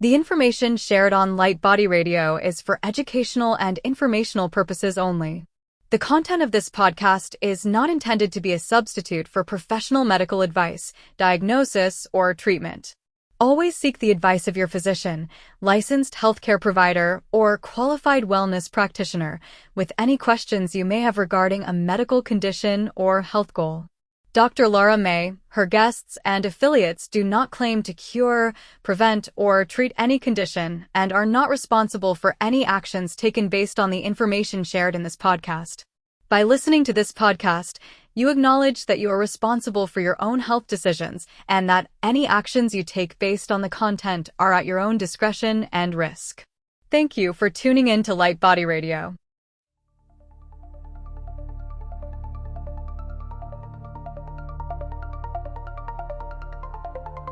The information shared on Light Body Radio is for educational and informational purposes only. The content of this podcast is not intended to be a substitute for professional medical advice, diagnosis, or treatment. Always seek the advice of your physician, licensed healthcare provider, or qualified wellness practitioner with any questions you may have regarding a medical condition or health goal. Dr. Lara May, her guests, and affiliates do not claim to cure, prevent, or treat any condition and are not responsible for any actions taken based on the information shared in this podcast. By listening to this podcast, you acknowledge that you are responsible for your own health decisions and that any actions you take based on the content are at your own discretion and risk. Thank you for tuning in to Light Body Radio.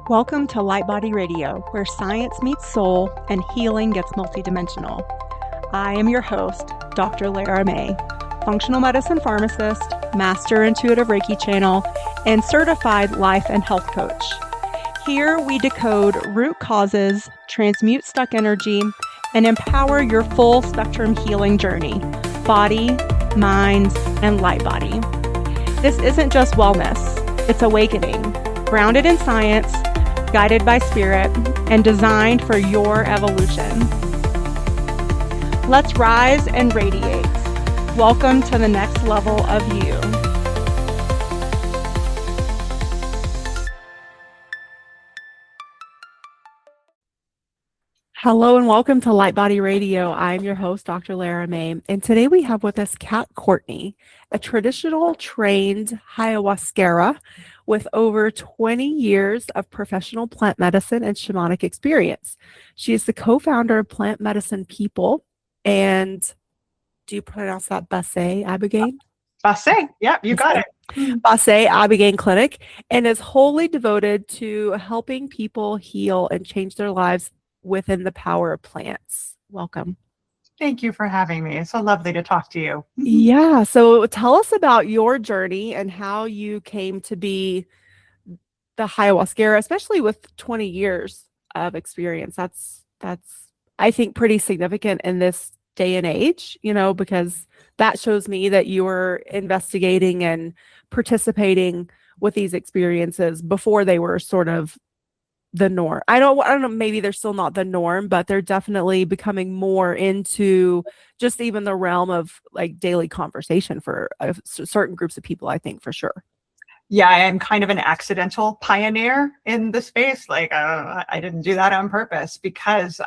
Welcome to Light Body Radio, where science meets soul and healing gets multidimensional. I am your host, Dr. Lara May, functional medicine pharmacist, master intuitive Reiki channel, and certified life and health coach. Here we decode root causes, transmute stuck energy, and empower your full spectrum healing journey, body, mind, and light body. This isn't just wellness, it's awakening, grounded in science, guided by spirit, and designed for your evolution. Let's rise and radiate. Welcome to the next level of you. Hello and welcome to Light Body Radio. I'm your host, Dr. Lara May, and today we have with us Courtney, a traditional trained Ayahuasquera with over 20 years of professional plant medicine and shamanic experience. She is the co-founder of Plant Medicine People, and do you pronounce that Basay Abigail? Basay, yeah, you got it. Basay Abigail Clinic, and is wholly devoted to helping people heal and change their lives within the power of plants. Welcome. Thank you for having me. It's so lovely to talk to you. Yeah. So tell us about your journey and how you came to be the Ayahuasquera, especially with 20 years of experience. That's I think pretty significant in this day and age, because that shows me that you were investigating and participating with these experiences before they were sort of the norm. I don't know, maybe they're still not the norm, but they're definitely becoming more into just even the realm of like daily conversation for certain groups of people, I think, for sure. Yeah, I am kind of an accidental pioneer in the space. I didn't do that on purpose because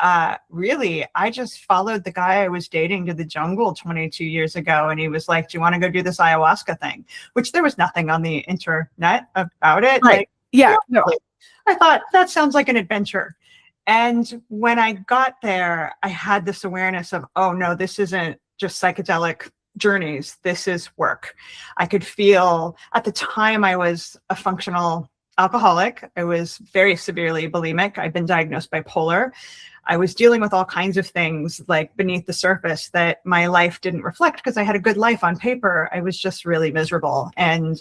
really, I just followed the guy I was dating to the jungle 22 years ago. And he was like, do you want to go do this ayahuasca thing? Which there was nothing on the internet about it. Right. No. I thought that sounds like an adventure. And when I got there, I had this awareness of, oh no, this isn't just psychedelic journeys. This is work. I could feel at the time I was a functional alcoholic. I was very severely bulimic. I'd been diagnosed bipolar. I was dealing with all kinds of things like beneath the surface that my life didn't reflect because I had a good life on paper. I was just really miserable and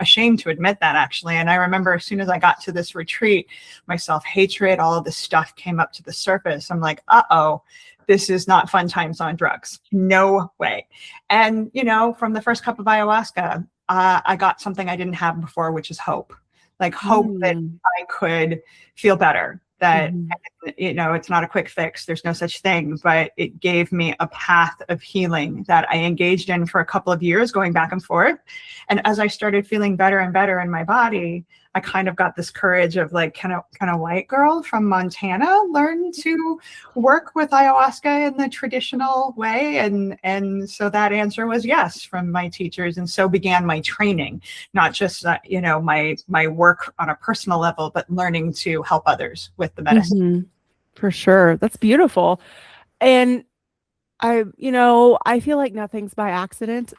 ashamed to admit that, actually. And I remember as soon as I got to this retreat, my self-hatred, all of this stuff came up to the surface. I'm like, uh-oh, this is not fun times on drugs. No way. And, from the first cup of ayahuasca, I got something I didn't have before, which is hope. Like hope that I could feel better. That, it's not a quick fix. There's no such thing, but it gave me a path of healing that I engaged in for a couple of years, going back and forth. And as I started feeling better and better in my body, I kind of got this courage of like, can a white girl from Montana learn to work with ayahuasca in the traditional way? And so that answer was yes from my teachers. And so began my training, not just, my work on a personal level, but learning to help others with the medicine. Mm-hmm. For sure. That's beautiful. And I feel like nothing's by accident.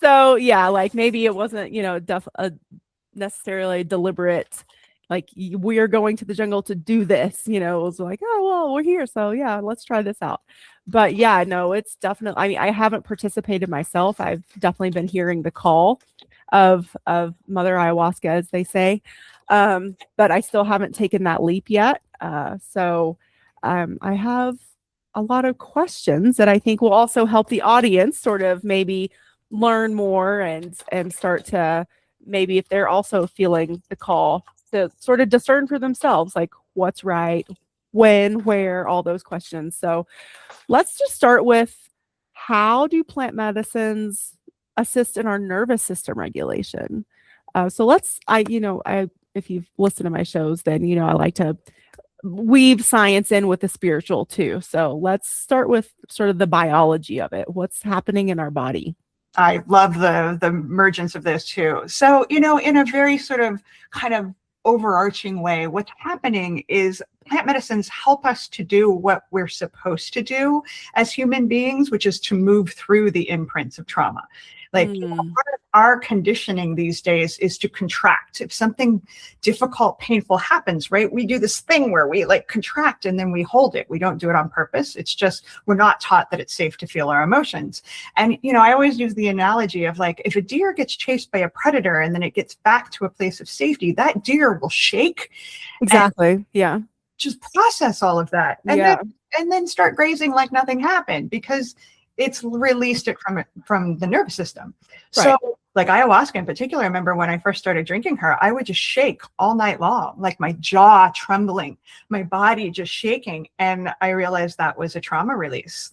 So yeah, like maybe it wasn't, necessarily deliberate, like we are going to the jungle to do this, it was like, oh, well, we're here. So yeah, let's try this out. But yeah, no, it's definitely, I haven't participated myself. I've definitely been hearing the call of Mother Ayahuasca, as they say. But I still haven't taken that leap yet. So I have a lot of questions that I think will also help the audience sort of maybe learn more and start to maybe, if they're also feeling the call, to sort of discern for themselves, like what's right, when, where, all those questions. So let's just start with, how do plant medicines assist in our nervous system regulation? So if you've listened to my shows, then, I like to weave science in with the spiritual too. So let's start with sort of the biology of it. What's happening in our body? I love the emergence of this too. So, in a very sort of kind of overarching way, what's happening is plant medicines help us to do what we're supposed to do as human beings, which is to move through the imprints of trauma. Like part of our conditioning these days is to contract. If something difficult, painful happens, right, we do this thing where we like contract and then we hold it. We don't do it on purpose. It's just, we're not taught that it's safe to feel our emotions. And, I always use the analogy of like, if a deer gets chased by a predator and then it gets back to a place of safety, that deer will shake. Exactly. Yeah. Just process all of that. And then start grazing like nothing happened, because it's released it from the nervous system. Right. So like ayahuasca in particular, I remember when I first started drinking her, I would just shake all night long, like my jaw trembling, my body just shaking. And I realized that was a trauma release.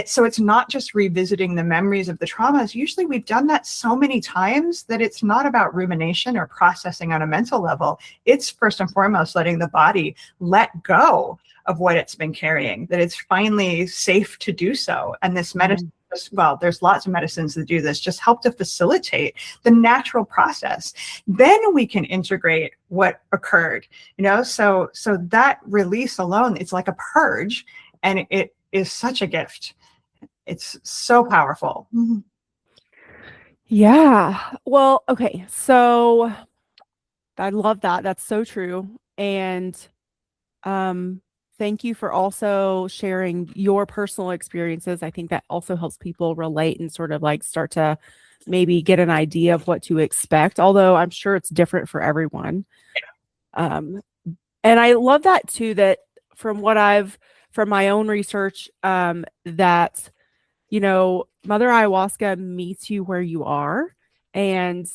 So it's not just revisiting the memories of the traumas. Usually we've done that so many times that it's not about rumination or processing on a mental level. It's first and foremost letting the body let go of what it's been carrying, that it's finally safe to do so. And this medicine, there's lots of medicines that do this, just help to facilitate the natural process. Then we can integrate what occurred, so that release alone, it's like a purge, and it is such a gift. It's so powerful. Yeah. Well, okay. So I love that. That's so true. And, thank you for also sharing your personal experiences. I think that also helps people relate and sort of like start to maybe get an idea of what to expect, although I'm sure it's different for everyone. And I love that too, that from my own research, that, Mother Ayahuasca meets you where you are. And,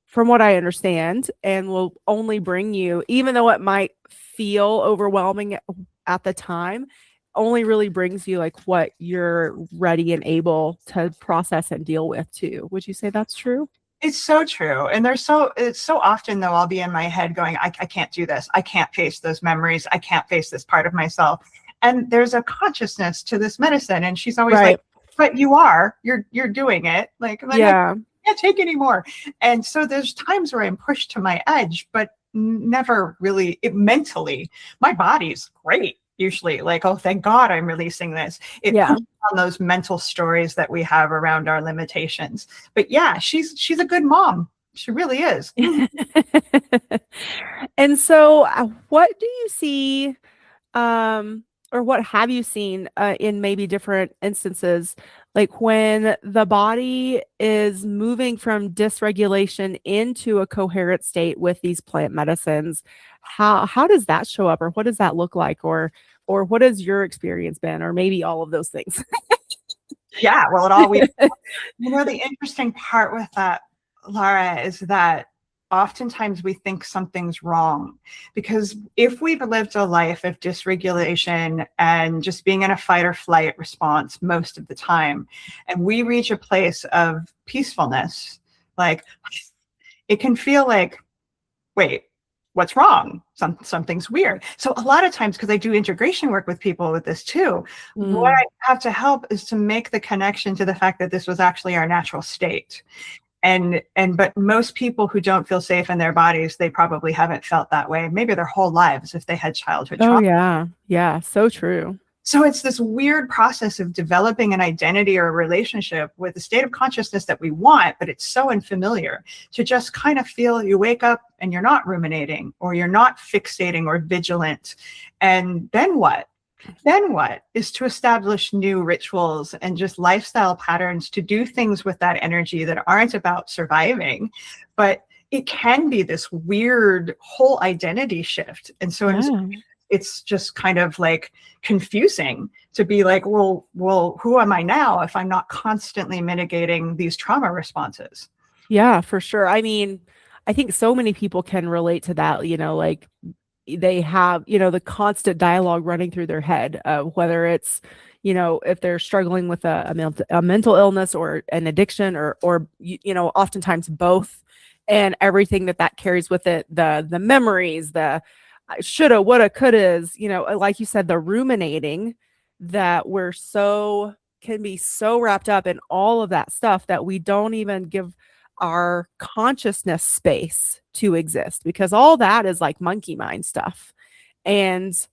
from what I understand, and will only bring you, even though it might feel overwhelming at the time, only really brings you like what you're ready and able to process and deal with too. Would you say that's true? It's so true. And it's so often though, I'll be in my head going, I can't do this. I can't face those memories. I can't face this part of myself. And there's a consciousness to this medicine. And she's always like, but you're doing it. Like, yeah. I can't take anymore. And so there's times where I'm pushed to my edge, but never really mentally. My body's great usually, like, oh, thank God I'm releasing this. It comes on those mental stories that we have around our limitations. But yeah, she's a good mom. She really is. And so what do you see, or what have you seen in maybe different instances, like when the body is moving from dysregulation into a coherent state with these plant medicines? How does that show up, or what does that look like, or what has your experience been, or maybe all of those things? Yeah, well, the interesting part with that, Lara, is that oftentimes we think something's wrong, because if we've lived a life of dysregulation and just being in a fight or flight response most of the time, and we reach a place of peacefulness, like it can feel like, wait, what's wrong? Something's weird. So a lot of times, because I do integration work with people with this too, what I have to help is to make the connection to the fact that this was actually our natural state. But most people who don't feel safe in their bodies, they probably haven't felt that way, maybe their whole lives if they had childhood trauma. Oh yeah. Yeah. So true. So it's this weird process of developing an identity or a relationship with the state of consciousness that we want, but it's so unfamiliar to just kind of feel you wake up and you're not ruminating, or you're not fixating or vigilant. And then what? Then what is to establish new rituals and just lifestyle patterns to do things with that energy that aren't about surviving, but it can be this weird whole identity shift. And so it's just kind of like confusing to be like, well, who am I now if I'm not constantly mitigating these trauma responses? Yeah, for sure. I mean, I think so many people can relate to that, like they have, the constant dialogue running through their head, whether it's, if they're struggling with a mental illness or an addiction or oftentimes both, and everything that carries with it, the memories, the shoulda, woulda, couldas, like you said, the ruminating that can be so wrapped up in all of that stuff that we don't even give our consciousness space to exist, because all that is like monkey mind stuff. And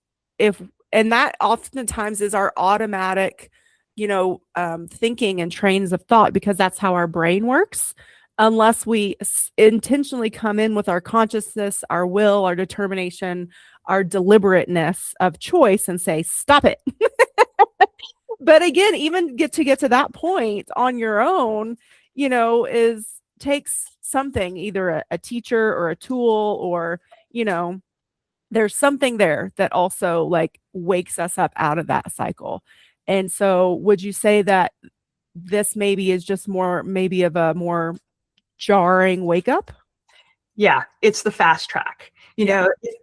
that oftentimes is our automatic, thinking and trains of thought, because that's how our brain works. Unless we intentionally come in with our consciousness, our will, our determination, our deliberateness of choice and say, stop it. But again, even get to that point on your own, takes something, either a teacher or a tool, or, there's something there that also like wakes us up out of that cycle. And so would you say that this maybe is just maybe of a more jarring wake up? Yeah, it's the fast track.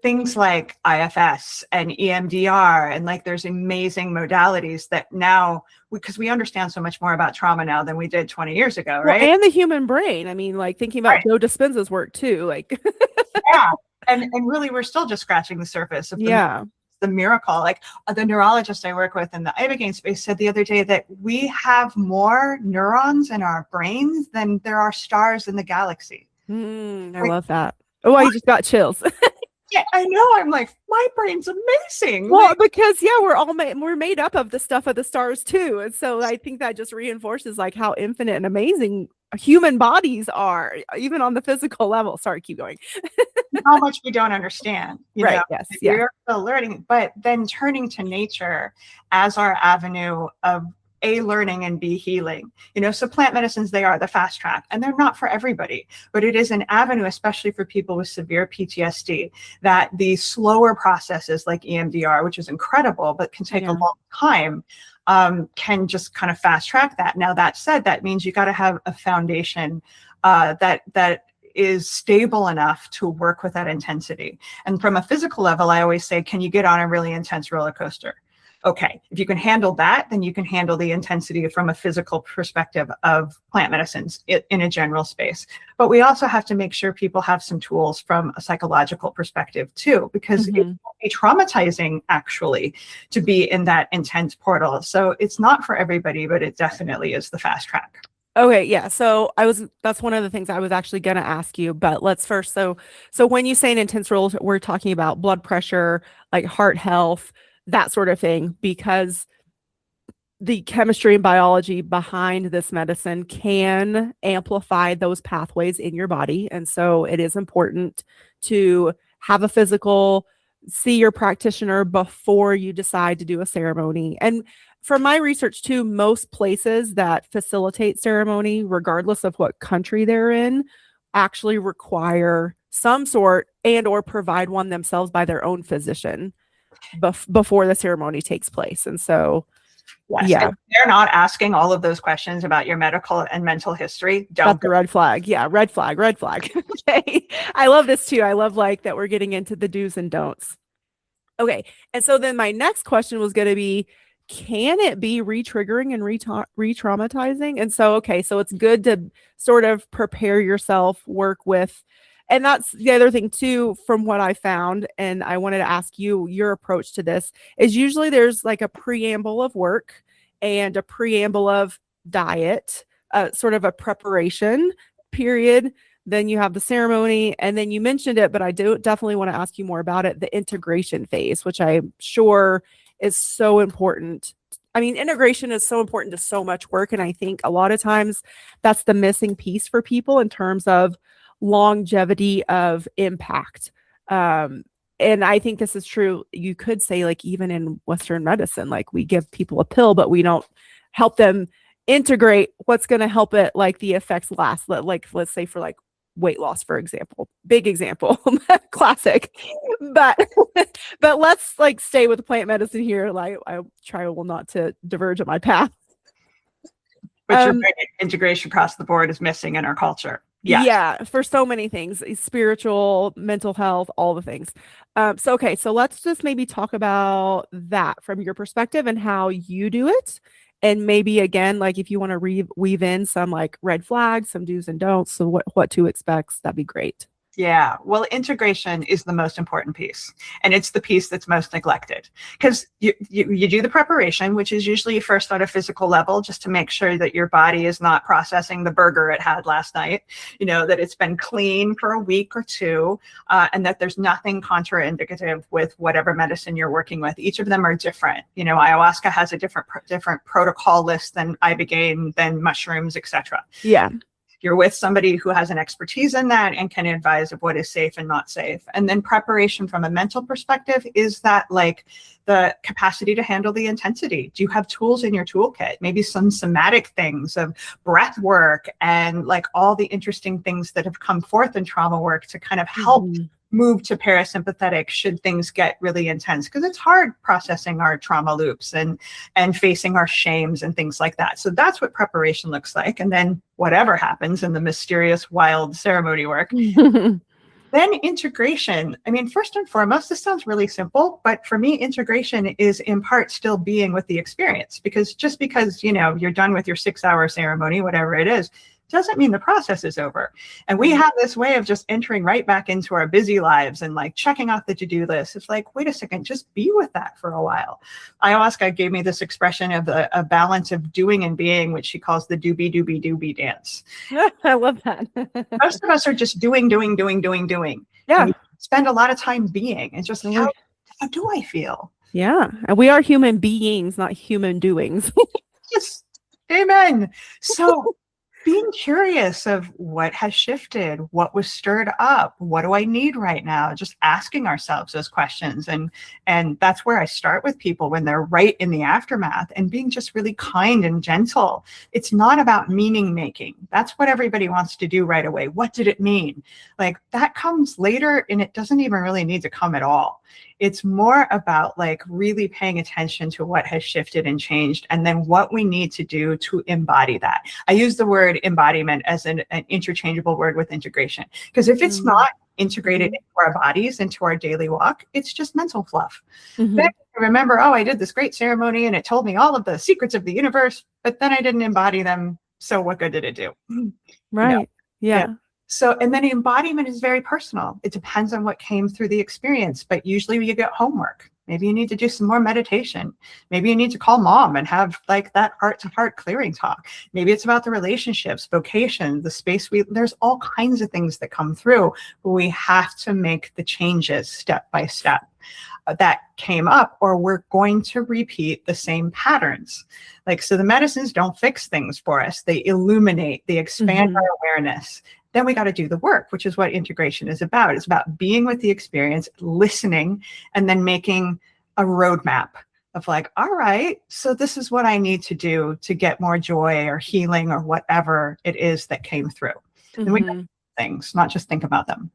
Things like IFS and EMDR, and like there's amazing modalities that now, because we understand so much more about trauma now than we did 20 years ago, right? Well, and the human brain. I mean, like thinking about Joe Dispenza's work too, like yeah. And really, we're still just scratching the surface of the miracle. Like the neurologist I work with in the Ibogaine space said the other day that we have more neurons in our brains than there are stars in the galaxy. I love that. Oh, I just got chills. Yeah, I know. I'm like, my brain's amazing. Well, because we're made up of the stuff of the stars too. And so I think that just reinforces like how infinite and amazing human bodies are, even on the physical level. Sorry, keep going. How much we don't understand. Right. Yes. Yeah. We're still learning, but then turning to nature as our avenue of A, learning, and B, healing. So plant medicines, they are the fast track, and they're not for everybody, but it is an avenue, especially for people with severe PTSD, that the slower processes like EMDR, which is incredible, but can take a long time, can just kind of fast track that. Now, that said, that means you got to have a foundation that is stable enough to work with that intensity. And from a physical level, I always say, can you get on a really intense roller coaster? Okay, if you can handle that, then you can handle the intensity from a physical perspective of plant medicines in a general space. But we also have to make sure people have some tools from a psychological perspective too, because it can be traumatizing actually to be in that intense portal. So it's not for everybody, but it definitely is the fast track. Okay, yeah. So that's one of the things I was actually going to ask you, but let's first, so when you say an intense role, we're talking about blood pressure, like heart health, that sort of thing, because the chemistry and biology behind this medicine can amplify those pathways in your body. And so it is important to have a physical, see your practitioner before you decide to do a ceremony. And from my research too, most places that facilitate ceremony, regardless of what country they're in, actually require some sort or provide one themselves by their own physician before the ceremony takes place. And so, yes, yeah, they're not asking all of those questions about your medical and mental history. That's the red flag. Yeah, red flag. Okay, I love this too. I love like that we're getting into the do's and don'ts. Okay, and so then my next question was going to be, can it be re-triggering and re-traumatizing? And so, okay, so it's good to sort of prepare yourself, work with. And that's the other thing too, from what I found, and I wanted to ask you your approach to this, is usually there's like a preamble of work and a preamble of diet, sort of a preparation period. Then you have the ceremony, and then you mentioned it, but I do definitely want to ask you more about it, the integration phase, which I'm sure is so important. I mean, integration is so important to so much work. And I think a lot of times that's the missing piece for people in terms of longevity of impact. And I think this is true. You could say like even in Western medicine, like we give people a pill, but we don't help them integrate what's going to help it, like the effects last, like let's say for like weight loss, for example. Big example, classic. But let's like stay with plant medicine here. Like I try will not to diverge on my path. But you're right, integration across the board is missing in our culture. Yes. Yeah, for so many things, spiritual, mental health, all the things. So let's just maybe talk about that from your perspective and how you do it. And maybe again, like if you want to weave in some like red flags, some do's and don'ts, so what to expect, that'd be great. Yeah, well, integration is the most important piece, and it's the piece that's most neglected, because you do the preparation, which is usually first on a physical level, just to make sure that your body is not processing the burger it had last night, that it's been clean for a week or two, and that there's nothing contraindicative with whatever medicine you're working with. Each of them are different. Ayahuasca has a different protocol list than ibogaine, than mushrooms, etc. Yeah. You're with somebody who has an expertise in that and can advise of what is safe and not safe. And then preparation from a mental perspective is that like the capacity to handle the intensity. Do you have tools in your toolkit? Maybe some somatic things of breath work and like all the interesting things that have come forth in trauma work to kind of help move to parasympathetic should things get really intense, because it's hard processing our trauma loops and facing our shames and things like that. So that's what preparation looks like. And then whatever happens in the mysterious, wild ceremony work. Then integration. I mean, first and foremost, this sounds really simple, but for me, integration is in part still being with the experience, because just because, you're done with your 6-hour ceremony, whatever it is, doesn't mean the process is over. And we have this way of just entering right back into our busy lives and like checking off the to-do list. It's like, wait a second, just be with that for a while. Ayahuasca gave me this expression of a balance of doing and being, which she calls the doobie dance. I love that. Most of us are just doing. Yeah. And we spend a lot of time being and just how do I feel? Yeah. And we are human beings, not human doings. Yes. Amen. So being curious of what has shifted, what was stirred up, what do I need right now? Just asking ourselves those questions. And that's where I start with people when they're right in the aftermath, and being just really kind and gentle. It's not about meaning making. That's what everybody wants to do right away. What did it mean? Like that comes later, and it doesn't even really need to come at all. It's more about like really paying attention to what has shifted and changed, and then what we need to do to embody that. I use the word embodiment as an interchangeable word with integration, because if it's not integrated into our bodies, into our daily walk, it's just mental fluff. Then I remember, I did this great ceremony and it told me all of the secrets of the universe, but then I didn't embody them. So what good did it do? Right. Yeah. So, and then embodiment is very personal. It depends on what came through the experience, but usually you get homework. Maybe you need to do some more meditation. Maybe you need to call mom and have like that heart-to-heart clearing talk. Maybe it's about the relationships, vocation, the space there's all kinds of things that come through, but we have to make the changes step by step that came up, or we're going to repeat the same patterns. Like, so the medicines don't fix things for us. They illuminate, they expand our awareness. Then we got to do the work, which is what integration is about. It's about being with the experience, listening, and then making a roadmap of like, all right, so this is what I need to do to get more joy or healing or whatever it is that came through. And we do things, not just think about them.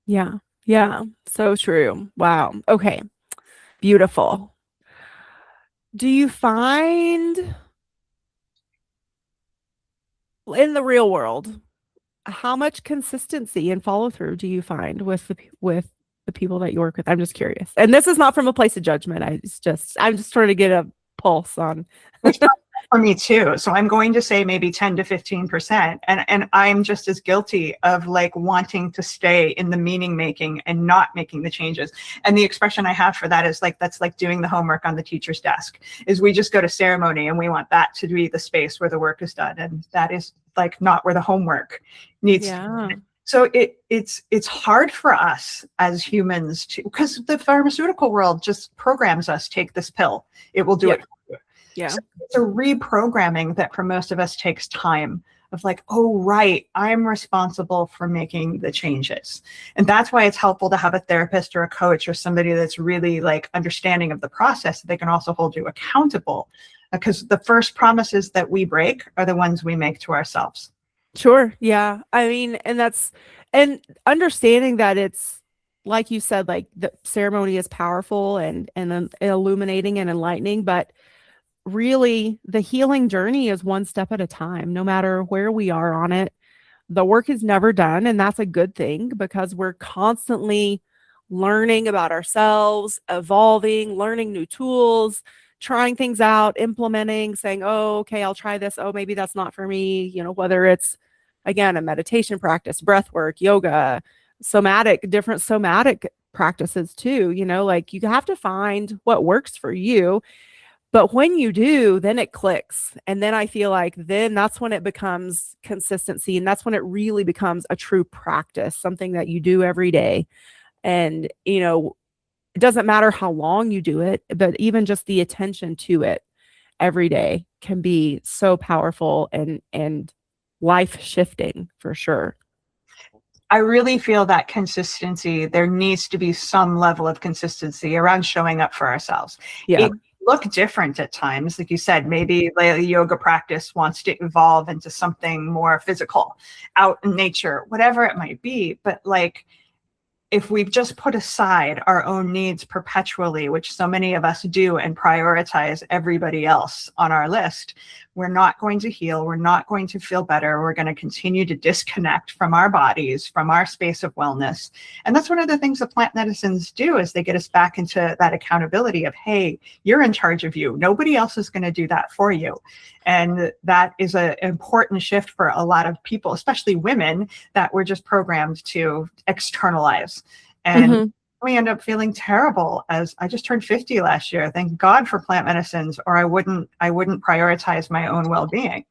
Yeah. Yeah. So true. Wow. Okay. Beautiful. Do you find in the real world, how much consistency and follow through do you find with the people that you work with? I'm just curious. And this is not from a place of judgment. I'm just trying to get a pulse on. For me too. So I'm going to say maybe 10 to 15%. And I'm just as guilty of like wanting to stay in the meaning making and not making the changes. And the expression I have for that is like, that's like doing the homework on the teacher's desk, is we just go to ceremony and we want that to be the space where the work is done. And that is like not where the homework needs to be. So it's hard for us as humans to, because the pharmaceutical world just programs us, take this pill, it will do it for you. Yeah. So it's a reprogramming that for most of us takes time, of like, oh, right, I'm responsible for making the changes. And that's why it's helpful to have a therapist or a coach or somebody that's really like understanding of the process. They can also hold you accountable, because the first promises that we break are the ones we make to ourselves. Sure. Yeah. I mean, and understanding that it's, like you said, like the ceremony is powerful and illuminating and enlightening, but really the healing journey is one step at a time, no matter where we are on it. The work is never done, and that's a good thing because we're constantly learning about ourselves, evolving, learning new tools, trying things out, implementing, saying, oh, okay, I'll try this. Oh, maybe that's not for me. Whether it's, again, a meditation practice, breath work, yoga, different somatic practices too. Like you have to find what works for you. But when you do, then it clicks. And then I feel like then that's when it becomes consistency. And that's when it really becomes a true practice, something that you do every day. And, it doesn't matter how long you do it, but even just the attention to it every day can be so powerful and life shifting for sure. I really feel that consistency, there needs to be some level of consistency around showing up for ourselves. Yeah. It look different at times. Like you said, maybe the yoga practice wants to evolve into something more physical, out in nature, whatever it might be. But like, if we've just put aside our own needs perpetually, which so many of us do, and prioritize everybody else on our list, we're not going to heal. We're not going to feel better. We're going to continue to disconnect from our bodies, from our space of wellness. And that's one of the things that plant medicines do, is they get us back into that accountability of, hey, you're in charge of you. Nobody else is going to do that for you. And that is an important shift for a lot of people, especially women, that were just programmed to externalize. And we end up feeling terrible. As I just turned 50 last year. Thank God for plant medicines, or I wouldn't prioritize my own well-being.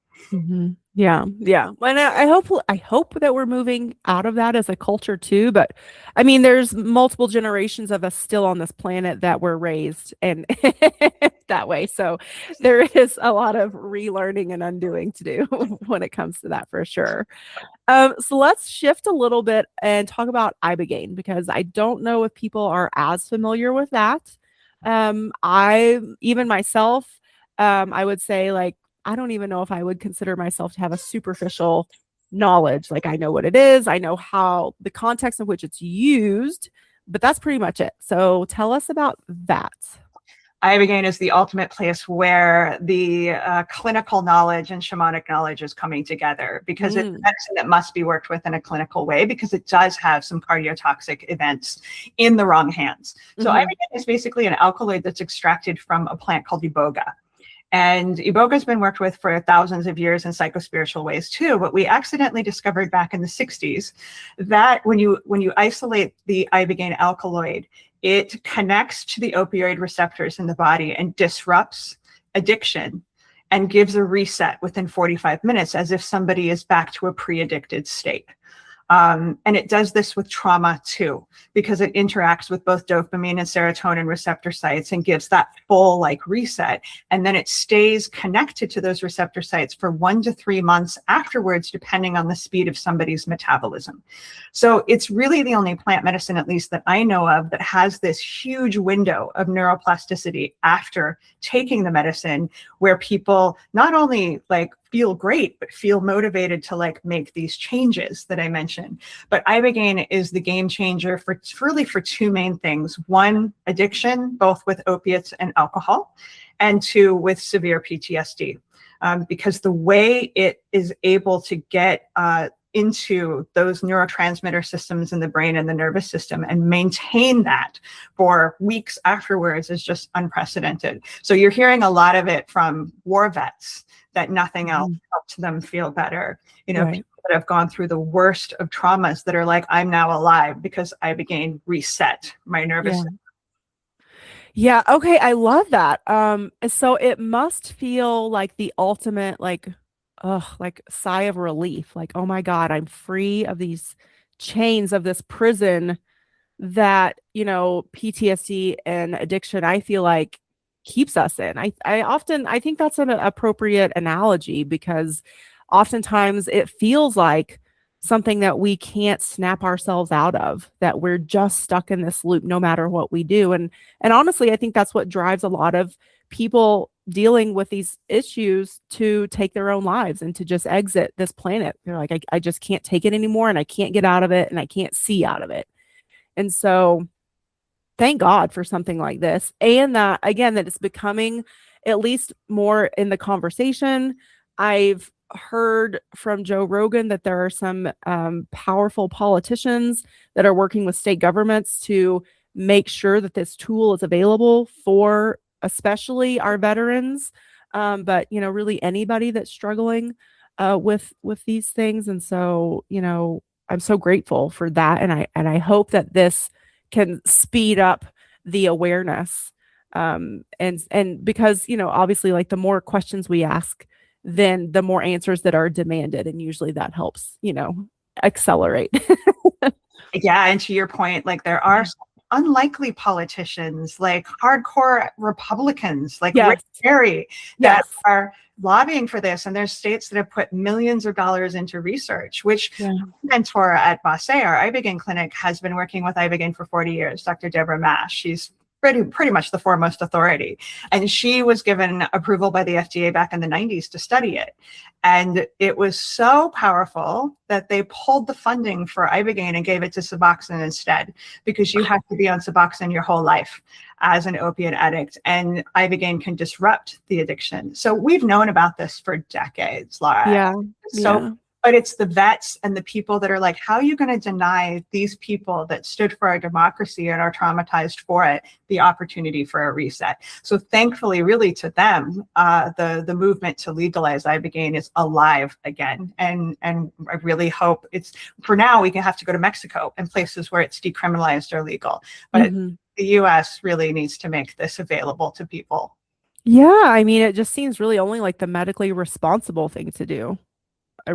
Yeah. And I hope that we're moving out of that as a culture too. But I mean, there's multiple generations of us still on this planet that were raised and that way. So there is a lot of relearning and undoing to do when it comes to that for sure. So let's shift a little bit and talk about ibogaine, because I don't know if people are as familiar with that. I even myself, I would say, like, I don't even know if I would consider myself to have a superficial knowledge. Like, I know what it is, I know how the context in which it's used, but that's pretty much it. So tell us about that. Ibogaine is the ultimate place where the clinical knowledge and shamanic knowledge is coming together, because it's medicine that must be worked with in a clinical way, because it does have some cardiotoxic events in the wrong hands. So ibogaine is basically an alkaloid that's extracted from a plant called iboga. And iboga has been worked with for thousands of years in psychospiritual ways too, but we accidentally discovered back in the 60s that when you isolate the ibogaine alkaloid, it connects to the opioid receptors in the body and disrupts addiction and gives a reset within 45 minutes, as if somebody is back to a pre-addicted state. And it does this with trauma too, because it interacts with both dopamine and serotonin receptor sites and gives that full like reset. And then it stays connected to those receptor sites for 1 to 3 months afterwards, depending on the speed of somebody's metabolism. So it's really the only plant medicine, at least that I know of, that has this huge window of neuroplasticity after taking the medicine, where people not only like feel great, but feel motivated to like make these changes that I mentioned. But ibogaine is the game changer for really for two main things. One, addiction, both with opiates and alcohol, and two, with severe PTSD. Because the way it is able to get into those neurotransmitter systems in the brain and the nervous system and maintain that for weeks afterwards is just unprecedented. So you're hearing a lot of it from war vets, that nothing else helped them feel better. People that have gone through the worst of traumas that are like, I'm now alive because ibogaine reset my nervous system. Yeah. Okay. I love that. So it must feel like the ultimate, like sigh of relief. Like, oh my God, I'm free of these chains of this prison that, PTSD and addiction, I feel like keeps us in. I think that's an appropriate analogy, because oftentimes it feels like something that we can't snap ourselves out of, that we're just stuck in this loop no matter what we do. And honestly, I think that's what drives a lot of people dealing with these issues to take their own lives and to just exit this planet. They're like, I just can't take it anymore, and I can't get out of it, and I can't see out of it. And so thank God for something like this. And that, again, that it's becoming at least more in the conversation. I've heard from Joe Rogan that there are some powerful politicians that are working with state governments to make sure that this tool is available for especially our veterans, but really anybody that's struggling with these things. And so I'm so grateful for that, and I hope that this can speed up the awareness, and because obviously, like, the more questions we ask, then the more answers that are demanded, and usually that helps accelerate. Yeah, and to your point, like, there are unlikely politicians, like hardcore Republicans, like Yes. Rick Perry, that Yes. are lobbying for this. And there's states that have put millions of dollars into research, which mentor at Basse, our Ibogaine clinic, has been working with Ibogaine for 40 years, Dr. Deborah Mash. She's pretty much the foremost authority. And she was given approval by the FDA back in the 90s to study it. And it was so powerful that they pulled the funding for Ibogaine and gave it to Suboxone instead, because you have to be on Suboxone your whole life as an opiate addict, and Ibogaine can disrupt the addiction. So we've known about this for decades, Lara. Yeah. But it's the vets and the people that are like, how are you going to deny these people that stood for our democracy and are traumatized for it the opportunity for a reset? So thankfully, really, to them, the movement to legalize Ibogaine is alive again. And I really hope it's, for now, we can have to go to Mexico and places where it's decriminalized or legal. But the US really needs to make this available to people. Yeah, I mean, it just seems really only like the medically responsible thing to do. I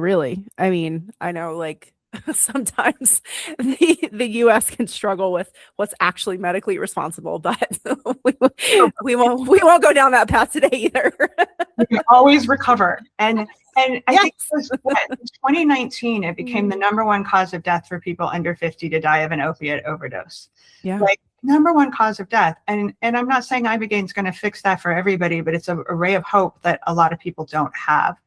mean, I know, like, sometimes the US can struggle with what's actually medically responsible, but we won't go down that path today either. We can always recover. And I think it was in 2019, it became the #1 cause of death for people under 50 to die of an opiate overdose. Yeah. Like, #1 cause of death. And I'm not saying Ibogaine is going to fix that for everybody, but it's a ray of hope that a lot of people don't have.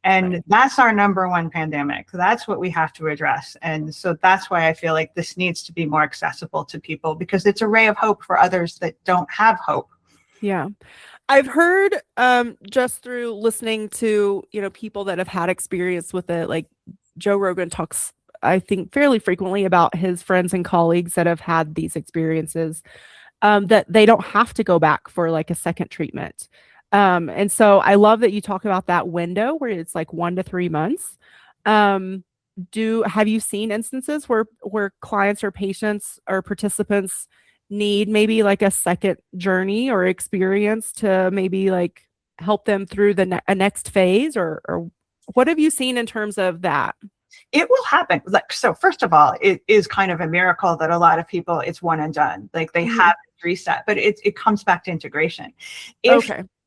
And that's our #1 pandemic. That's what we have to address. And so that's why I feel like this needs to be more accessible to people, because it's a ray of hope for others that don't have hope. Yeah. I've heard just through listening to, people that have had experience with it, like Joe Rogan talks, I think, fairly frequently about his friends and colleagues that have had these experiences, that they don't have to go back for like a second treatment. And so I love that you talk about that window where it's like 1 to 3 months. Have you seen instances where clients or patients or participants need maybe like a second journey or experience to maybe like help them through the next phase, or what have you seen in terms of that? It will happen. Like, so first of all, it is kind of a miracle that a lot of people, it's one and done. Like, they have reset, but it comes back to integration.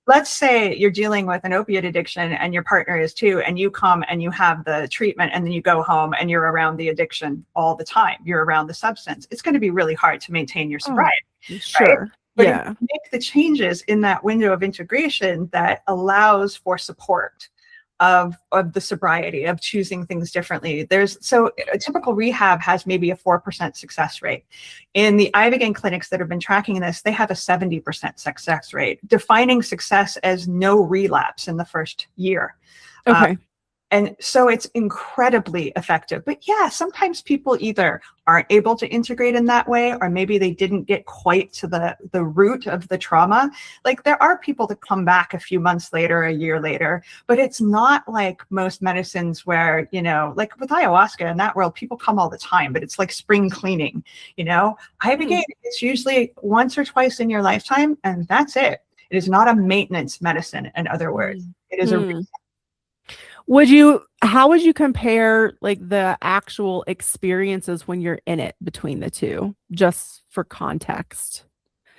Let's say you're dealing with an opiate addiction and your partner is too, and you come and you have the treatment and then you go home and you're around the addiction all the time. You're around the substance. It's going to be really hard to maintain your sobriety. Sure. Right? But if you make the changes in that window of integration that allows for support of the sobriety, of choosing things differently. So a typical rehab has maybe a 4% success rate. In the Ibogaine clinics that have been tracking this, they have a 70% success rate, defining success as no relapse in the first year. And so it's incredibly effective. But yeah, sometimes people either aren't able to integrate in that way, or maybe they didn't get quite to the root of the trauma. Like, there are people that come back a few months later, a year later, but it's not like most medicines where, like with ayahuasca in that world, people come all the time, but it's like spring cleaning, Ibogaine, it's usually once or twice in your lifetime, and that's it. It is not a maintenance medicine, in other words. It is a reset. How would you compare like the actual experiences when you're in it between the two, just for context?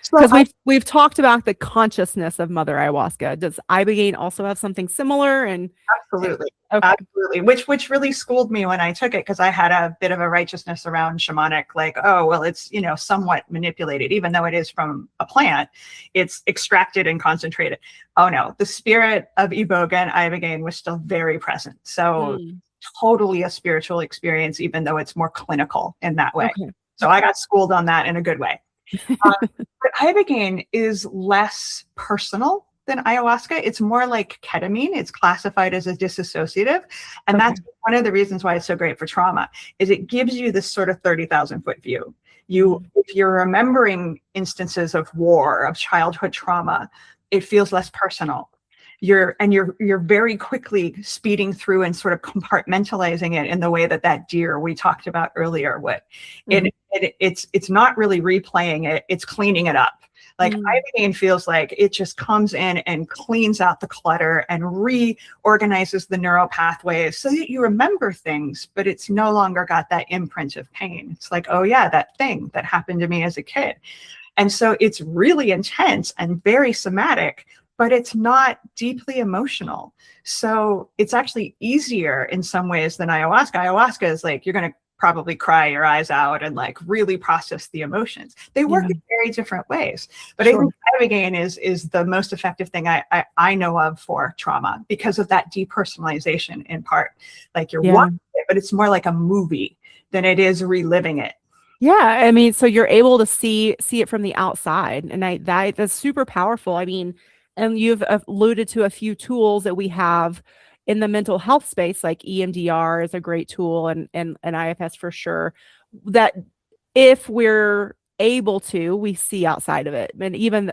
So Because we've talked about the consciousness of Mother Ayahuasca. Does Ibogaine also have something similar? And absolutely. okay. Absolutely. Which really schooled me when I took it, because I had a bit of a righteousness around shamanic, like, oh, well, it's, somewhat manipulated, even though it is from a plant, it's extracted and concentrated. Oh no, the spirit of Ibogaine was still very present. So totally a spiritual experience, even though it's more clinical in that way. Okay. So I got schooled on that in a good way. But Ibogaine is less personal than ayahuasca. It's more like ketamine. It's classified as a dissociative. And that's one of the reasons why it's so great for trauma, is it gives you this sort of 30,000 foot view. If you're remembering instances of war, of childhood trauma, it feels less personal. You're very quickly speeding through and sort of compartmentalizing it in the way that deer we talked about earlier would. It's not really replaying it, it's cleaning it up. Like Ibogaine feels like it just comes in and cleans out the clutter and reorganizes the neural pathways so that you remember things, but it's no longer got that imprint of pain. It's like, oh yeah, that thing that happened to me as a kid. And so it's really intense and very somatic, but it's not deeply emotional. So it's actually easier in some ways than ayahuasca. Ayahuasca is like, you're going to probably cry your eyes out and like really process the emotions. They work in very different ways. But I think Ibogaine is the most effective thing I know of for trauma, because of that depersonalization in part. Like you're watching it, but it's more like a movie than it is reliving it. Yeah, I mean, so you're able to see it from the outside, and that's super powerful. I mean, and you've alluded to a few tools that we have in the mental health space, like EMDR is a great tool, and IFS for sure, that if we're able to, we see outside of it. And even,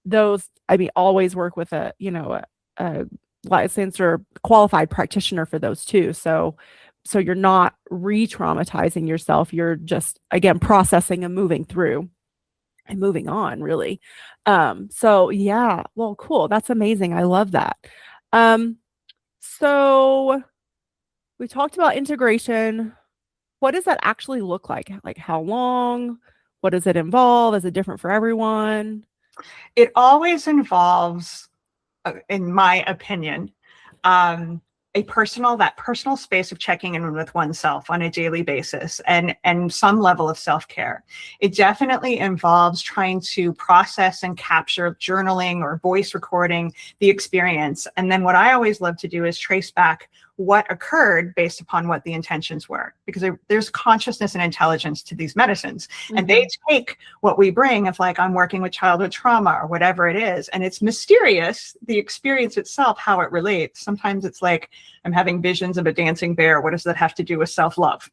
those, I mean, always work with a licensed or qualified practitioner for those too. So you're not re-traumatizing yourself. You're just, again, processing and moving through and moving on, really. So yeah, well, cool. That's amazing. I love that. So we talked about integration. What does that actually look like? Like how long? What does it involve? Is it different for everyone? It always involves, in my opinion, that personal space of checking in with oneself on a daily basis, and some level of self-care. It definitely involves trying to process and capture, journaling or voice recording the experience. And then what I always love to do is trace back what occurred based upon what the intentions were, because there's consciousness and intelligence to these medicines. And they take what we bring of like, I'm working with childhood trauma or whatever it is, and it's mysterious, the experience itself, how it relates. Sometimes it's like, I'm having visions of a dancing bear. What does that have to do with self-love?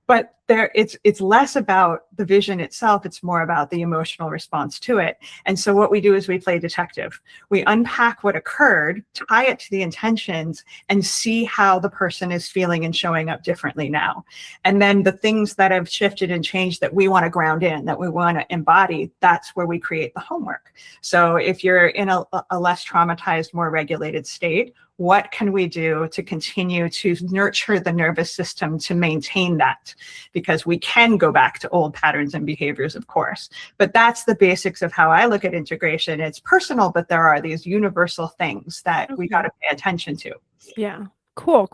But it's less about the vision itself. It's more about the emotional response to it. And so what we do is we play detective. We unpack what occurred, tie it to the intentions, and see how the person is feeling and showing up differently now. And then the things that have shifted and changed that we want to ground in, that we want to embody, that's where we create the homework. So if you're in a less traumatized, more regulated state, what can we do to continue to nurture the nervous system to maintain that? Because we can go back to old patterns and behaviors, of course. But that's the basics of how I look at integration. It's personal, but there are these universal things that we got to pay attention to. Yeah. Cool.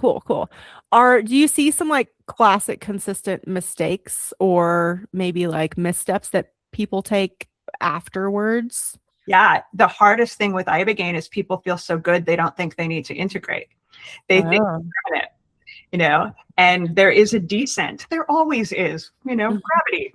Do you see some like classic consistent mistakes or maybe like missteps that people take afterwards? Yeah, the hardest thing with Ibogaine is people feel so good they don't think they need to integrate. They think they're it, and there is a descent. There always is, gravity.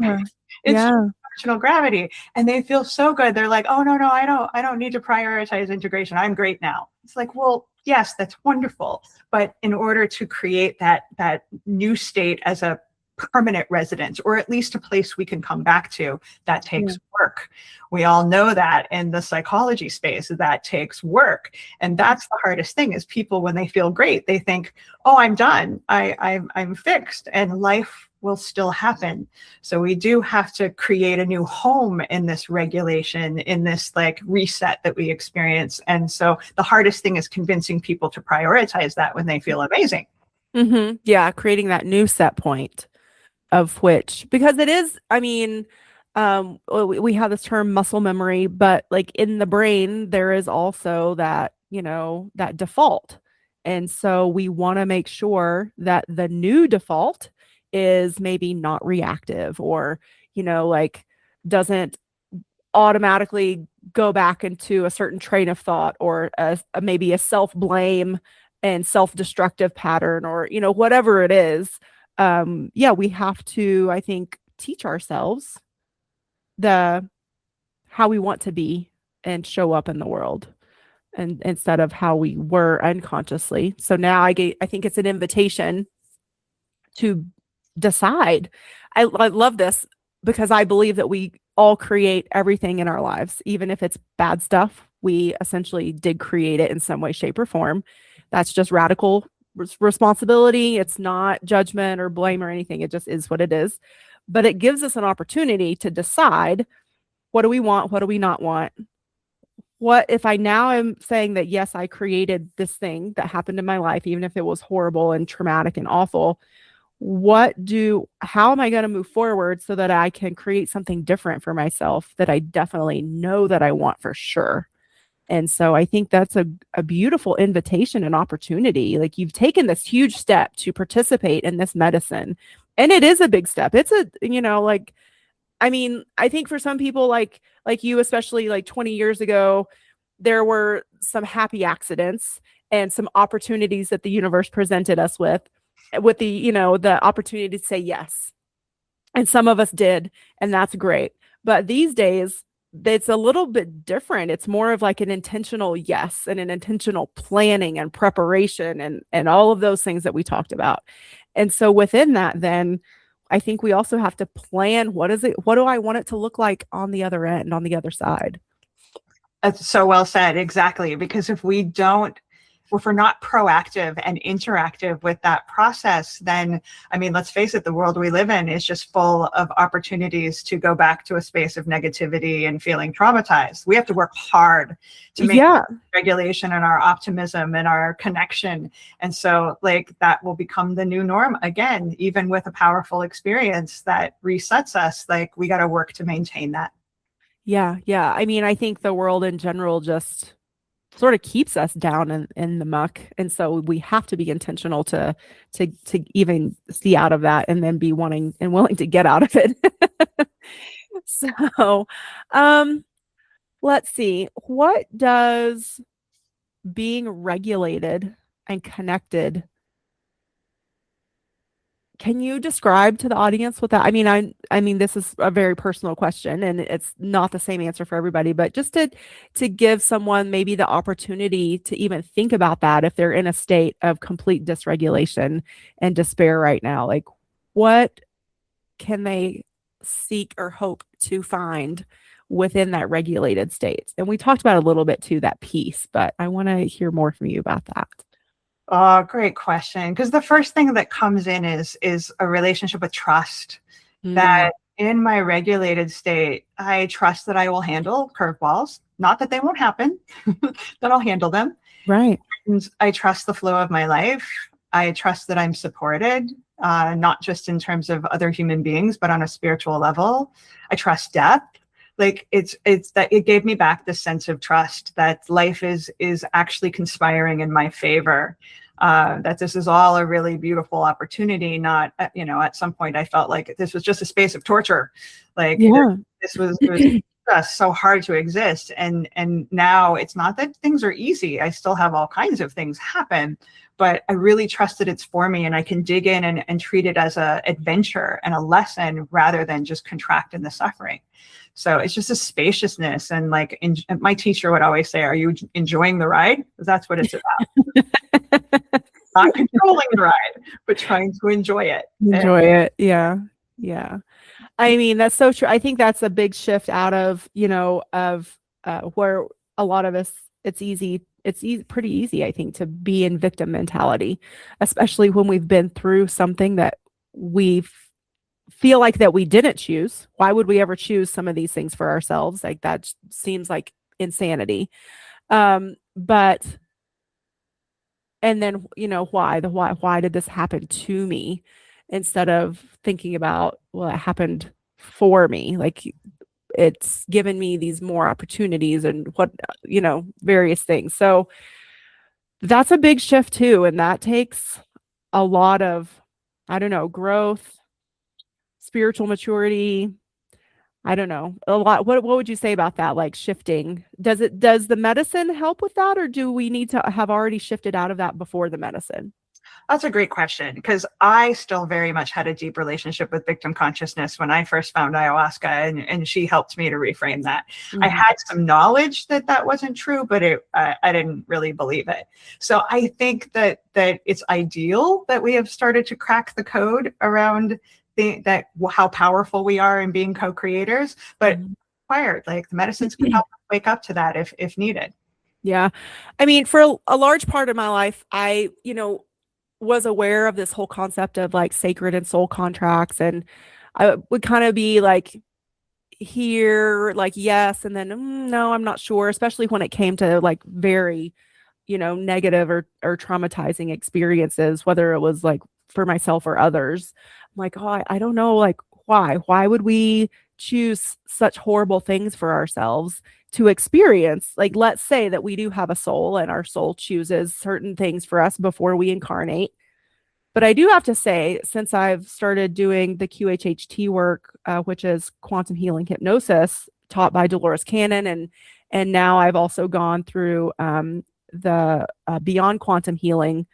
It's functional gravity, and they feel so good. They're like, oh no, I don't need to prioritize integration. I'm great now. It's like, well, yes, that's wonderful, but in order to create that new state as a permanent residence, or at least a place we can come back to, that takes work. We all know that in the psychology space, that takes work. And that's the hardest thing, is people, when they feel great, they think, oh, I'm done. I'm fixed, and life will still happen. So we do have to create a new home in this regulation, in this like reset that we experience. And so the hardest thing is convincing people to prioritize that when they feel amazing. Yeah, creating that new set point of which, because it is, I mean, we have this term muscle memory, but like in the brain, there is also that, that default. And so we want to make sure that the new default is maybe not reactive or, like doesn't automatically go back into a certain train of thought or maybe a self-blame and self-destructive pattern or, whatever it is. Yeah, we have to, I think, teach ourselves the how we want to be and show up in the world and instead of how we were unconsciously. So now I think it's an invitation to decide. I love this because I believe that we all create everything in our lives, even if it's bad stuff. We essentially did create it in some way, shape, or form. That's just radical responsibility. It's not judgment or blame or anything. It just is what it is. But it gives us an opportunity to decide, what do we want? What do we not want? What if I now am saying that, yes, I created this thing that happened in my life, even if it was horrible and traumatic and awful, how am I going to move forward so that I can create something different for myself that I definitely know that I want for sure? And so I think that's a beautiful invitation and opportunity. Like, you've taken this huge step to participate in this medicine. And it is a big step. It's I think for some people like you, especially like 20 years ago, there were some happy accidents and some opportunities that the universe presented us with the opportunity to say yes. And some of us did, and that's great. But these days, it's a little bit different. It's more of like an intentional yes and an intentional planning and preparation and all of those things that we talked about. And so within that, then I think we also have to plan, what do I want it to look like on the other end, on the other side? That's so well said. Exactly. Because if we're not proactive and interactive with that process, then, let's face it, the world we live in is just full of opportunities to go back to a space of negativity and feeling traumatized. We have to work hard to make regulation and our optimism and our connection. And so that will become the new norm again, even with a powerful experience that resets us. We got to work to maintain that. Yeah. Yeah. I think the world in general just sort of keeps us down in the muck. And so we have to be intentional to even see out of that and then be wanting and willing to get out of it. So, let's see. What does being regulated and connected, can you describe to the audience what that? This is a very personal question, and it's not the same answer for everybody. But just to give someone maybe the opportunity to even think about that if they're in a state of complete dysregulation and despair right now, like what can they seek or hope to find within that regulated state? And we talked about a little bit too, that piece, but I want to hear more from you about that. Oh, great question. Because the first thing that comes in is a relationship with trust. That in my regulated state, I trust that I will handle curveballs. Not that they won't happen, that I'll handle them. Right. And I trust the flow of my life. I trust that I'm supported, not just in terms of other human beings, but on a spiritual level. I trust death. It's that it gave me back this sense of trust that life is actually conspiring in my favor, that this is all a really beautiful opportunity. Not, at some point I felt like this was just a space of torture. It was just so hard to exist. And now it's not that things are easy. I still have all kinds of things happen, but I really trust that it's for me and I can dig in and treat it as a adventure and a lesson rather than just contract in the suffering. So it's just a spaciousness. And my teacher would always say, are you enjoying the ride? Because that's what it's about. Not controlling the ride, but trying to enjoy it. Yeah. Yeah. That's so true. I think that's a big shift out of, where a lot of us, it's pretty easy, I think, to be in victim mentality, especially when we've been through something that we feel like that we didn't choose. Why would we ever choose some of these things for ourselves? Like, that seems like insanity. But and then, why did this happen to me? Instead of thinking about, well, it happened for me. Like it's given me these more opportunities and various things. So that's a big shift too. And that takes a lot of, I don't know, growth, spiritual maturity. I don't know, a lot. What would you say about that? Like shifting, does the medicine help with that? Or do we need to have already shifted out of that before the medicine? That's a great question, because I still very much had a deep relationship with victim consciousness when I first found ayahuasca, and she helped me to reframe that. I had some knowledge that that wasn't true, but I didn't really believe it. So I think that it's ideal that we have started to crack the code around how powerful we are in being co-creators, but required, like the medicines can help wake up to that if needed. Yeah. I mean, for a large part of my life, I, was aware of this whole concept of like sacred and soul contracts. And I would kind of be like here, like, yes. And then, no, I'm not sure, especially when it came to like very, negative or traumatizing experiences, whether it was like for myself or others. I'm like, oh, I don't know. Like, why would we choose such horrible things for ourselves to experience? Like, let's say that we do have a soul and our soul chooses certain things for us before we incarnate. But I do have to say, since I've started doing the QHHT work, which is quantum healing hypnosis taught by Dolores Cannon, and now I've also gone through the beyond quantum healing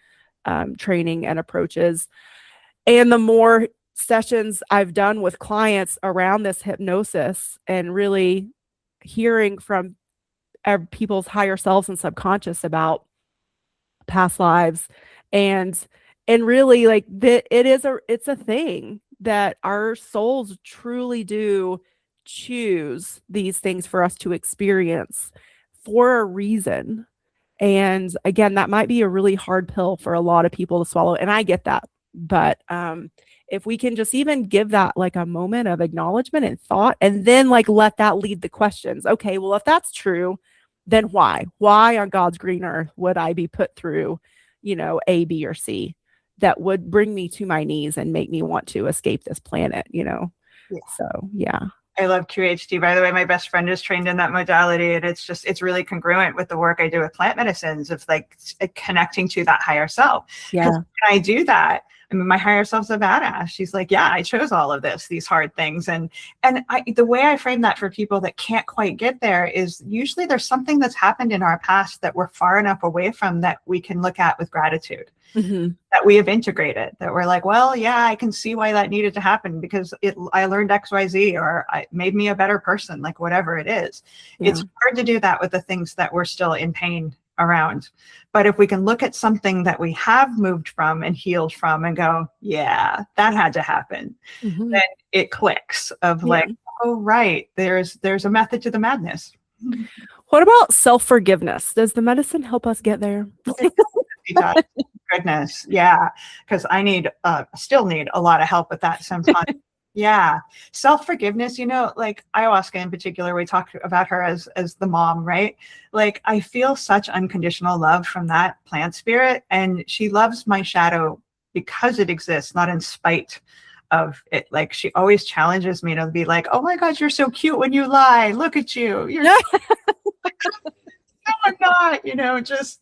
training and approaches. And the more sessions I've done with clients around this hypnosis and really hearing from people's higher selves and subconscious about past lives, and really like it's a thing that our souls truly do choose these things for us to experience for a reason. And again, that might be a really hard pill for a lot of people to swallow, and I get that. But if we can just even give that like a moment of acknowledgement and thought, and then like let that lead the questions. Okay, well, if that's true, then why on God's green earth would I be put through, A, B, or C that would bring me to my knees and make me want to escape this planet, Yeah. So, yeah. I love QHD. By the way, my best friend is trained in that modality, and it's really congruent with the work I do with plant medicines of like connecting to that higher self. Yeah. When I do that, I mean, my higher self's a badass. She's like, yeah, I chose all of these hard things. And the way I frame that for people that can't quite get there is usually there's something that's happened in our past that we're far enough away from that we can look at with gratitude. That we have integrated, that we're like, well, yeah, I can see why that needed to happen because I learned XYZ, or it made me a better person, like whatever it is. Yeah. It's hard to do that with the things that we're still in pain around. But if we can look at something that we have moved from and healed from and go, yeah, that had to happen, then it clicks of like, oh, right, there's a method to the madness. What about self-forgiveness? Does the medicine help us get there? Goodness, yeah, because I still need a lot of help with that sometimes. Yeah, self-forgiveness, like ayahuasca in particular, we talked about her as the mom, right? Like I feel such unconditional love from that plant spirit, and she loves my shadow because it exists, not in spite of it. Like she always challenges me to be like, oh my God, you're so cute when you lie. Look at you. You're no, I'm not, just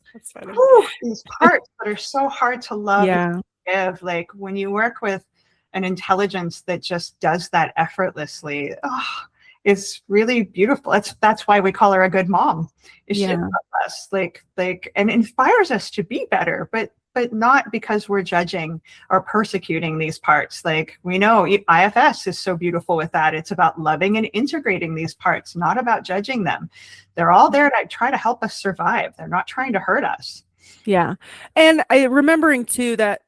these parts that are so hard to love and forgive. Like when you work with an intelligence that just does that effortlessly, it's really beautiful. That's why we call her a good mom. She loves us, like, and inspires us to be better, but not because we're judging or persecuting these parts. Like we know IFS is so beautiful with that. It's about loving and integrating these parts, not about judging them. They're all there to try to help us survive. They're not trying to hurt us. Yeah. And remembering too that,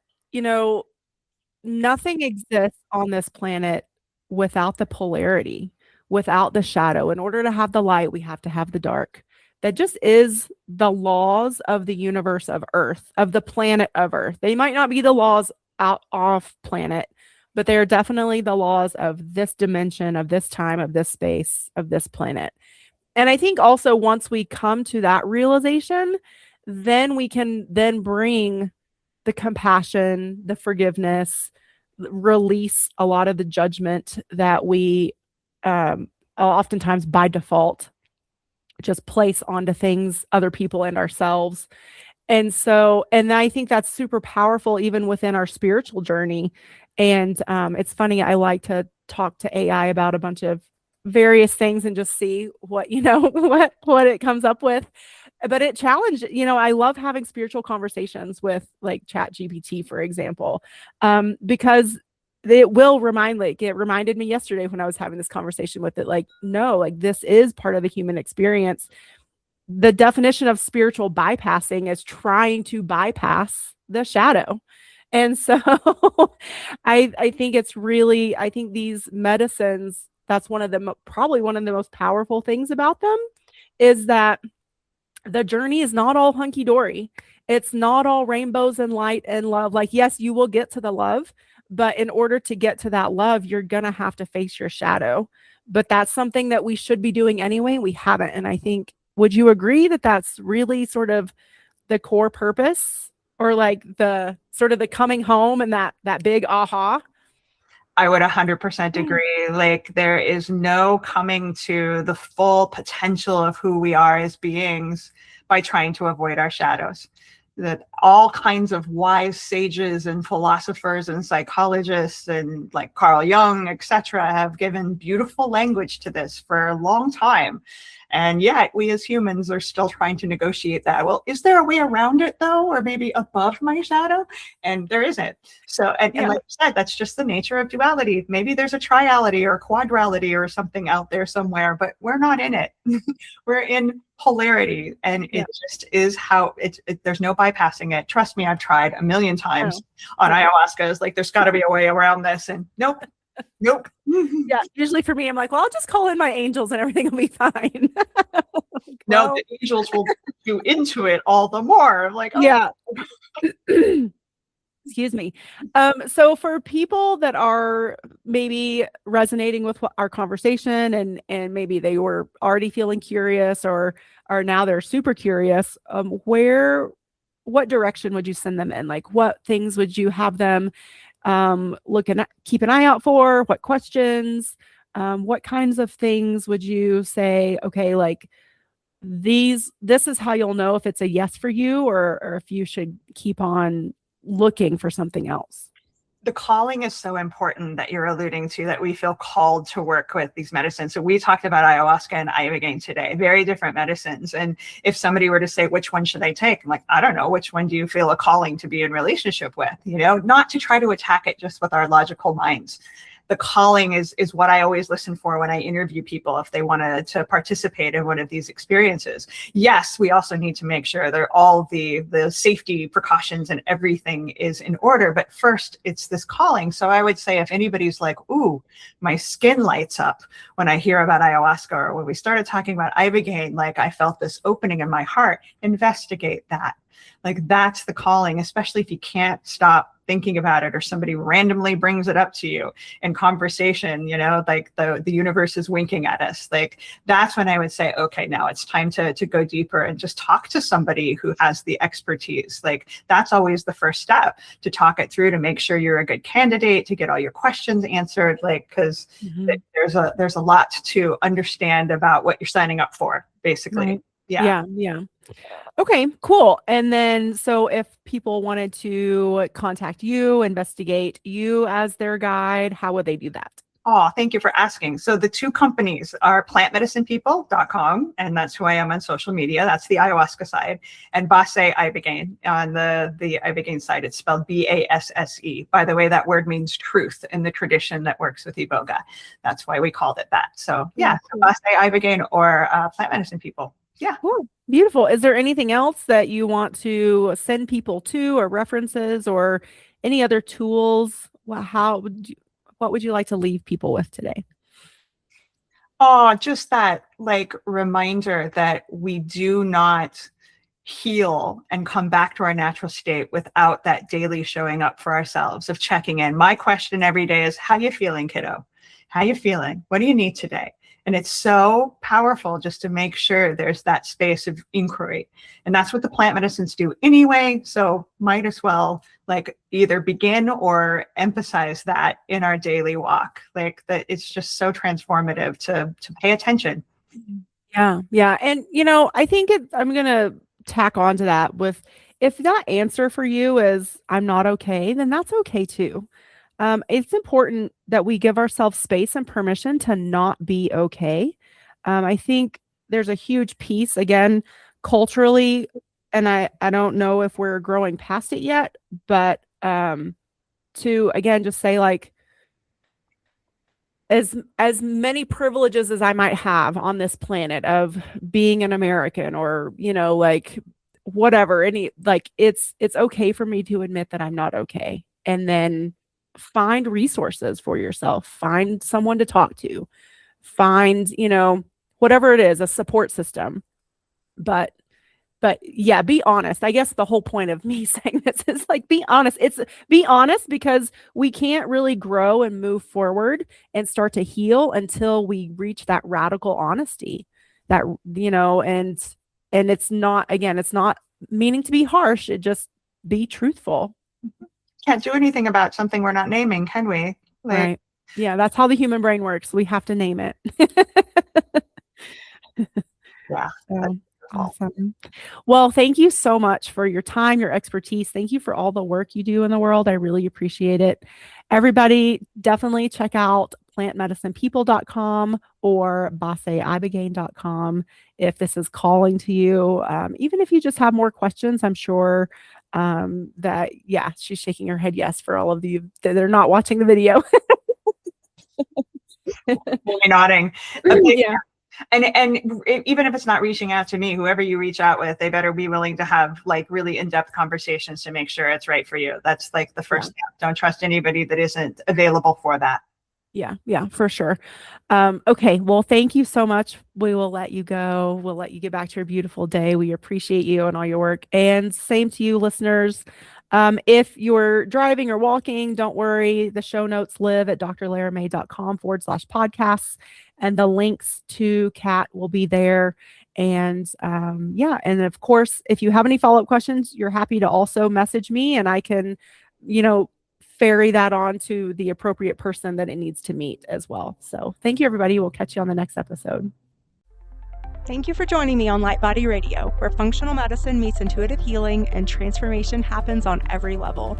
nothing exists on this planet without the polarity, without the shadow. In order to have the light, we have to have the dark. That just is the laws of the universe of Earth, of the planet of Earth. They might not be the laws out off planet, but they are definitely the laws of this dimension, of this time, of this space, of this planet. And I think also once we come to that realization, then we can then bring the compassion, the forgiveness, release a lot of the judgment that we oftentimes by default just place onto things, other people, and ourselves. And I think that's super powerful even within our spiritual journey. And it's funny, I like to talk to AI about a bunch of various things and just see what, what it comes up with. But it challenged, I love having spiritual conversations with like Chat GPT, for example, because it will it reminded me yesterday when I was having this conversation with it, like, no, like this is part of the human experience. The definition of spiritual bypassing is trying to bypass the shadow. And so I think it's really, I think these medicines, that's probably one of the most powerful things about them is that the journey is not all hunky dory. It's not all rainbows and light and love. Like, yes, you will get to the love, but in order to get to that love, you're going to have to face your shadow. But that's something that we should be doing anyway. We haven't. And I think, would you agree that that's really sort of the core purpose, or like the sort of the coming home and that big aha? I would 100% agree. Like, there is no coming to the full potential of who we are as beings by trying to avoid our shadows. That all kinds of wise sages and philosophers and psychologists and like Carl Jung, etc., have given beautiful language to this for a long time. And yet we as humans are still trying to negotiate that. Well, is there a way around it though, or maybe above my shadow? And there isn't. So, and like you said, that's just the nature of duality. Maybe there's a triality or a quadrality or something out there somewhere, but we're not in it. We're in polarity, and it just is how there's no bypassing it. Trust me, I've tried a million times on ayahuasca. It's like, there's got to be a way around this, and nope. Yeah, usually for me, I'm like, well, I'll just call in my angels and everything will be fine. No, the angels will put you into it all the more. Like, oh. Yeah. Excuse me. So for people that are maybe resonating with our conversation and maybe they were already feeling curious or now they're super curious, what direction would you send them in? Like, what things would you have them keep an eye out for? What questions? What kinds of things would you say, okay, like this is how you'll know if it's a yes for you or if you should keep on looking for something else? The calling is so important that you're alluding to, that we feel called to work with these medicines. So we talked about ayahuasca and ibogaine today, very different medicines. And if somebody were to say, which one should I take? I'm like, I don't know. Which one do you feel a calling to be in relationship with? Not to try to attack it just with our logical minds. The calling is what I always listen for when I interview people if they wanted to participate in one of these experiences. Yes, we also need to make sure that all the safety precautions and everything is in order. But first, it's this calling. So I would say if anybody's like, ooh, my skin lights up when I hear about ayahuasca, or when we started talking about ibogaine, like I felt this opening in my heart, investigate that. Like, that's the calling, especially if you can't stop thinking about it, or somebody randomly brings it up to you in conversation, like the universe is winking at us. Like, that's when I would say, okay, now it's time to go deeper and just talk to somebody who has the expertise. Like, that's always the first step, to talk it through, to make sure you're a good candidate, to get all your questions answered. Like, because there's a lot to understand about what you're signing up for, basically. Right. Yeah. Okay, cool. And then, so if people wanted to contact you, investigate you as their guide, how would they do that? Oh, thank you for asking. So the two companies are plantmedicinepeople.com, and that's who I am on social media. That's the ayahuasca side. And Basse Ibogaine on the Ibogaine side. It's spelled Basse. By the way, that word means truth in the tradition that works with Iboga. That's why we called it that. So yeah, Basse Ibogaine or Plant Medicine People. Yeah. Cool. Beautiful. Is there anything else that you want to send people to, or references, or any other tools? What would you like to leave people with today? Oh, just that like reminder that we do not heal and come back to our natural state without that daily showing up for ourselves, of checking in. My question every day is, how you feeling, kiddo? How you feeling? What do you need today? And it's so powerful just to make sure there's that space of inquiry. And that's what the plant medicines do anyway. So might as well like either begin or emphasize that in our daily walk. Like that it's just so transformative to pay attention. Yeah. Yeah. And, I think I'm going to tack on to that with, if that answer for you is I'm not okay, then that's okay too. It's important that we give ourselves space and permission to not be okay. I think there's a huge piece, again, culturally, and I don't know if we're growing past it yet, but to, again, just say like, as many privileges as I might have on this planet of being an American or, like whatever, it's okay for me to admit that I'm not okay. And then find resources for yourself, find someone to talk to, find, whatever it is, a support system. But yeah, be honest. I guess the whole point of me saying this is like, be honest. Be honest because we can't really grow and move forward and start to heal until we reach that radical honesty that, and it's not, again, it's not meaning to be harsh. It just be truthful. Can't do anything about something we're not naming, can we? Right. Yeah. That's how the human brain works. We have to name it. Yeah. Awesome. Well, thank you so much for your time, your expertise. Thank you for all the work you do in the world. I really appreciate it. Everybody, definitely check out plantmedicinepeople.com or baseibogaine.com if this is calling to you. Even if you just have more questions, I'm sure that, yeah, she's shaking her head yes for all of you that are not watching the video. Maybe nodding. Yeah. And even if it's not reaching out to me, whoever you reach out with, they better be willing to have like really in-depth conversations to make sure it's right for you. That's like the first step. Don't trust anybody that isn't available for that. Yeah, for sure. Okay, well, thank you so much. We will let you go. We'll let you get back to your beautiful day. We appreciate you and all your work. And same to you, listeners. If you're driving or walking, don't worry. The show notes live at drlaramay.com/podcasts. And the links to Kat will be there. And and of course, if you have any follow-up questions, you're happy to also message me and I can, ferry that on to the appropriate person that it needs to meet as well. So thank you, everybody. We'll catch you on the next episode. Thank you for joining me on Light Body Radio, where functional medicine meets intuitive healing and transformation happens on every level.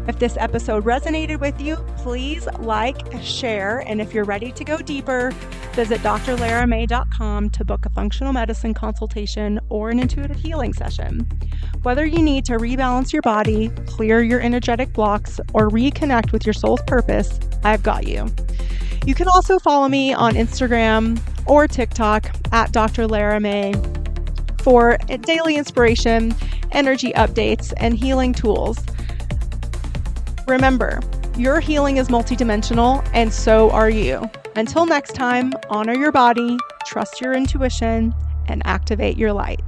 If this episode resonated with you, please like, share, and if you're ready to go deeper, visit drlaramay.com to book a functional medicine consultation or an intuitive healing session. Whether you need to rebalance your body, clear your energetic blocks, or reconnect with your soul's purpose, I've got you. You can also follow me on Instagram or TikTok at Dr. Lara May for daily inspiration, energy updates, and healing tools. Remember, your healing is multidimensional, and so are you. Until next time, honor your body, trust your intuition, and activate your light.